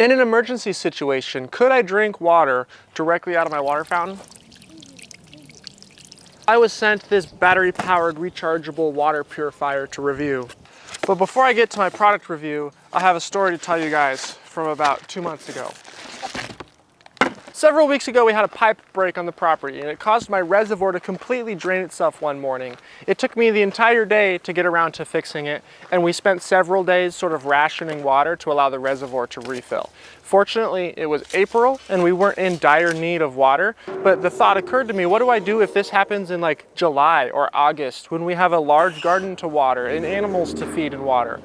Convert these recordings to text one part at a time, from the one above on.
In an emergency situation, could I drink water directly out of my water fountain? I was sent this battery-powered rechargeable water purifier to review. But before I get to my product review, I have a story to tell you guys from about 2 months ago. Several weeks ago, we had a pipe break on the property, and it caused my reservoir to completely drain itself one morning. It took me the entire day to get around to fixing it, and we spent several days sort of rationing water to allow the reservoir to refill. Fortunately, it was April, and we weren't in dire need of water, but the thought occurred to me, what do I do if this happens in like July or August, when we have a large garden to water and animals to feed and water?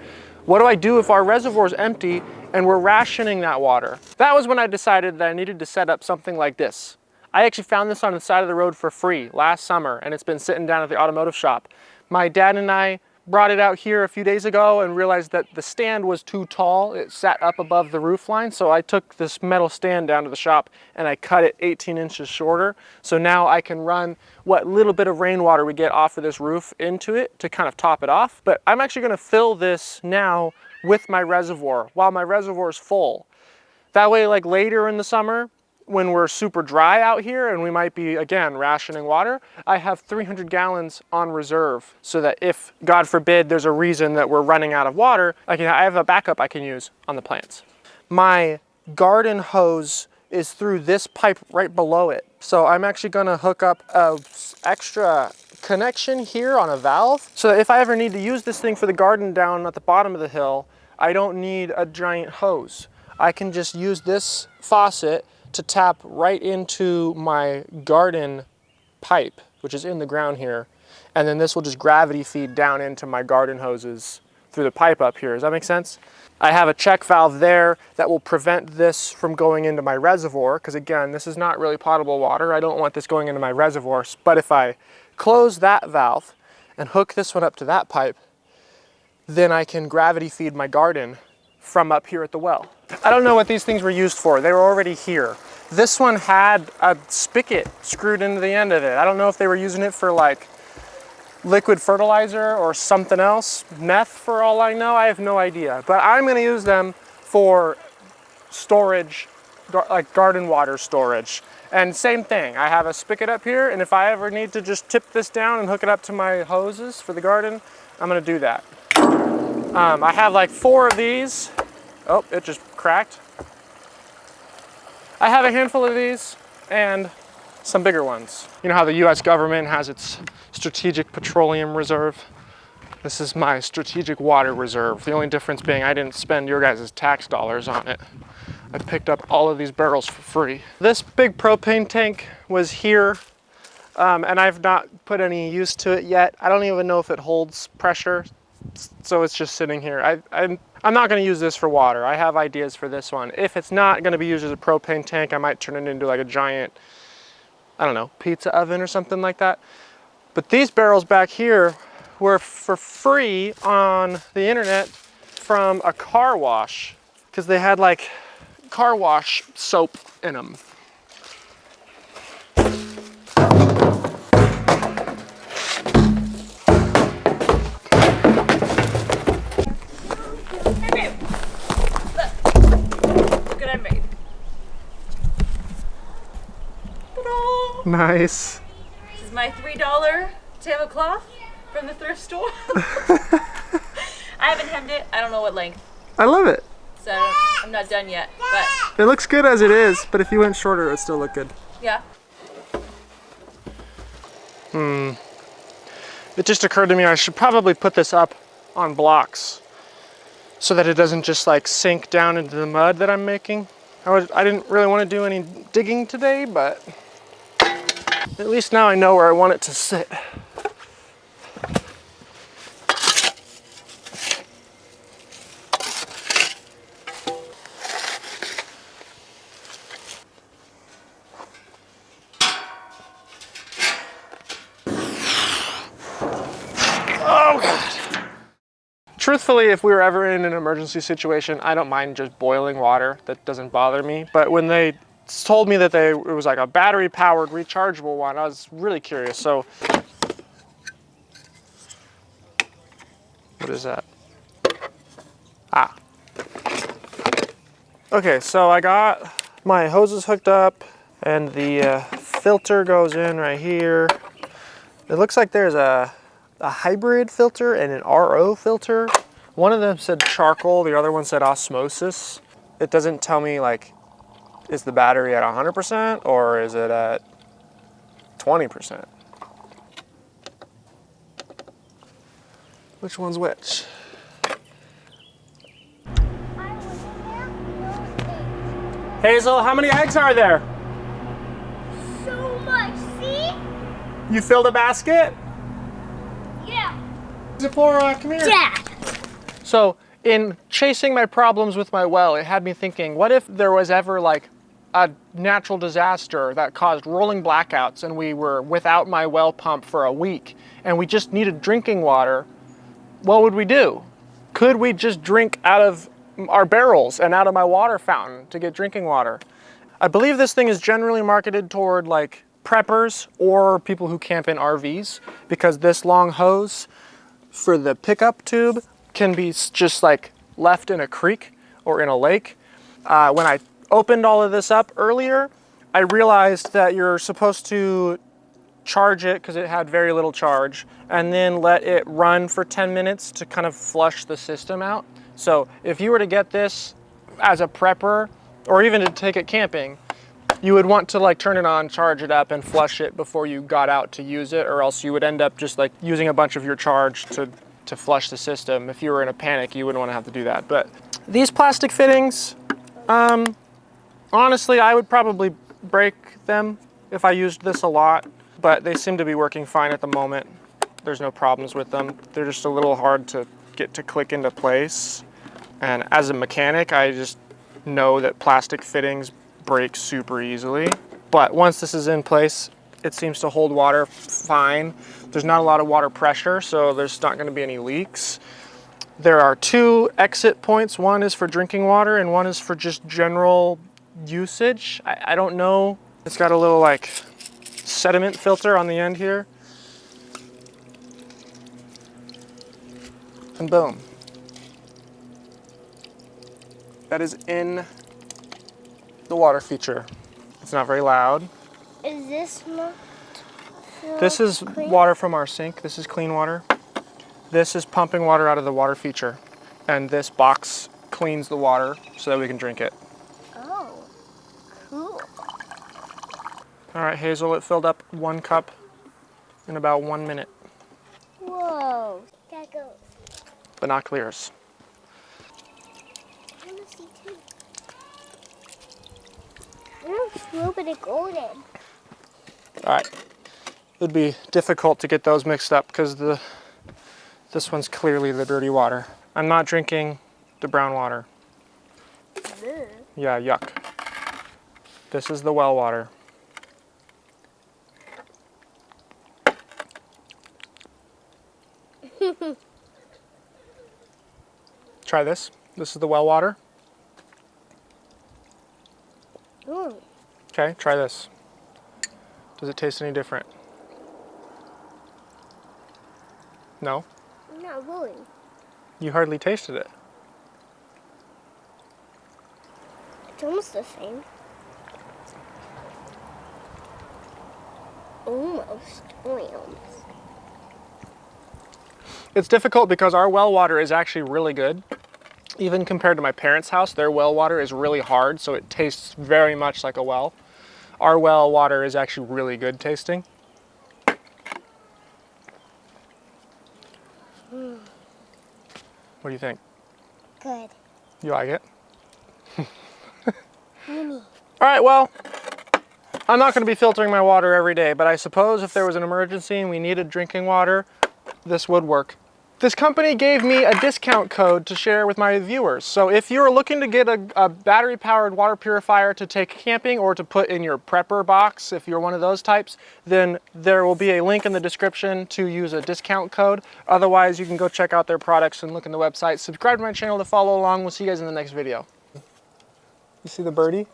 What do I do if our reservoir is empty and we're rationing that water? That was when I decided that I needed to set up something like this. I actually found this on the side of the road for free last summer, and it's been sitting down at the automotive shop. My dad and I brought it out here a few days ago and realized that the stand was too tall. It sat up above the roof line, so I took this metal stand down to the shop and I cut it 18 inches shorter. So now I can run what little bit of rainwater we get off of this roof into it to kind of top it off. But I'm actually gonna fill this now with my reservoir while my reservoir is full. That way, like later in the summer, when we're super dry out here and we might be, again, rationing water, I have 300 gallons on reserve so that if, God forbid, there's a reason that we're running out of water, I have a backup I can use on the plants. My garden hose is through this pipe right below it. So I'm actually gonna hook up an extra connection here on a valve so that if I ever need to use this thing for the garden down at the bottom of the hill, I don't need a giant hose. I can just use this faucet to tap right into my garden pipe, which is in the ground here. And then this will just gravity feed down into my garden hoses through the pipe up here. Does that make sense? I have a check valve there that will prevent this from going into my reservoir, because again, this is not really potable water. I don't want this going into my reservoirs. But if I close that valve and hook this one up to that pipe, then I can gravity feed my garden from up here at the well. I don't know what these things were used for. They were already here. This one had a spigot screwed into the end of it. I don't know if they were using it for like liquid fertilizer or something else, meth for all I know, I have no idea. But I'm gonna use them for storage, like garden water storage. And same thing, I have a spigot up here, and if I ever need to just tip this down and hook it up to my hoses for the garden, I'm gonna do that. I have like 4 of these. Oh, it just cracked. I have a handful of these and some bigger ones. You know how the US government has its strategic petroleum reserve? This is my strategic water reserve. The only difference being I didn't spend your guys' tax dollars on it. I picked up all of these barrels for free. This big propane tank was here, and I've not put any use to it yet. I don't even know if it holds pressure, so it's just sitting here. I'm not gonna use this for water. I have ideas for this one. If it's not gonna be used as a propane tank, I might turn it into like a giant, I don't know, pizza oven or something like that. But these barrels back here were for free on the internet from a car wash, because they had like car wash soap in them. Nice. This is my $3 tablecloth from the thrift store. I haven't hemmed it. I don't know what length. I love it. So I'm not done yet, but it looks good as it is, but if you went shorter, it would still look good. Yeah. It just occurred to me I should probably put this up on blocks so that it doesn't just like sink down into the mud that I'm making. I didn't really want to do any digging today, but at least now I know where I want it to sit. Oh God. Truthfully, if we were ever in an emergency situation, I don't mind just boiling water. That doesn't bother me. But when they told me that it was like a battery-powered rechargeable one, I was really curious. So, what is that? Ah. Okay, so I got my hoses hooked up and the filter goes in right here. It looks like there's a hybrid filter and an RO filter. One of them said charcoal, the other one said osmosis. It doesn't tell me, like, is the battery at 100% or is it at 20%? Which one's which? Hazel, how many eggs are there? So much, see? You filled a basket? Yeah. Zipporah, come here. Dad. So in chasing my problems with my well, it had me thinking, what if there was ever like a natural disaster that caused rolling blackouts and we were without my well pump for a week and we just needed drinking water? What would we do? Could we just drink out of our barrels and out of my water fountain to get drinking water? I believe this thing is generally marketed toward like preppers or people who camp in RVs, because this long hose for the pickup tube can be just like left in a creek or in a lake. When I opened all of this up earlier, I realized that you're supposed to charge it because it had very little charge and then let it run for 10 minutes to kind of flush the system out. So if you were to get this as a prepper or even to take it camping, you would want to like turn it on, charge it up and flush it before you got out to use it, or else you would end up just like using a bunch of your charge to flush the system. If you were in a panic, you wouldn't want to have to do that. But these plastic fittings, honestly, I would probably break them if I used this a lot, but they seem to be working fine at the moment. There's no problems with them. They're just a little hard to get to click into place. And as a mechanic, I just know that plastic fittings break super easily. But once this is in place, it seems to hold water fine. There's not a lot of water pressure, so there's not going to be any leaks. There are two exit points. One is for drinking water and one is for just general usage. I don't know. It's got a little like sediment filter on the end here. And boom. That is in the water feature. It's not very loud. Is this not This is clean? water from our sink. This is clean water. This is pumping water out of the water feature. And this box cleans the water so that we can drink it. Oh, cool. All right, Hazel, it filled up 1 cup in about 1 minute. Whoa. That goes. Binoculars. I want to see too. It's a little bit of golden. All right. It would be difficult to get those mixed up because this one's clearly the dirty water. I'm not drinking the brown water. Ugh. Yeah, yuck. This is the well water. Try this. This is the well water. Ooh. Okay, try this. Does it taste any different? No? Not really. You hardly tasted it. It's almost the same. Almost. Only almost. It's difficult because our well water is actually really good. Even compared to my parents' house, their well water is really hard, so it tastes very much like a well. Our well water is actually really good tasting. What do you think? Good. You like it? Yummy. All right, well, I'm not going to be filtering my water every day, but I suppose if there was an emergency and we needed drinking water, this would work. This company gave me a discount code to share with my viewers. So if you're looking to get a battery-powered water purifier to take camping or to put in your prepper box, if you're one of those types, then there will be a link in the description to use a discount code. Otherwise, you can go check out their products and look in the website. Subscribe to my channel to follow along. We'll see you guys in the next video. You see the birdie?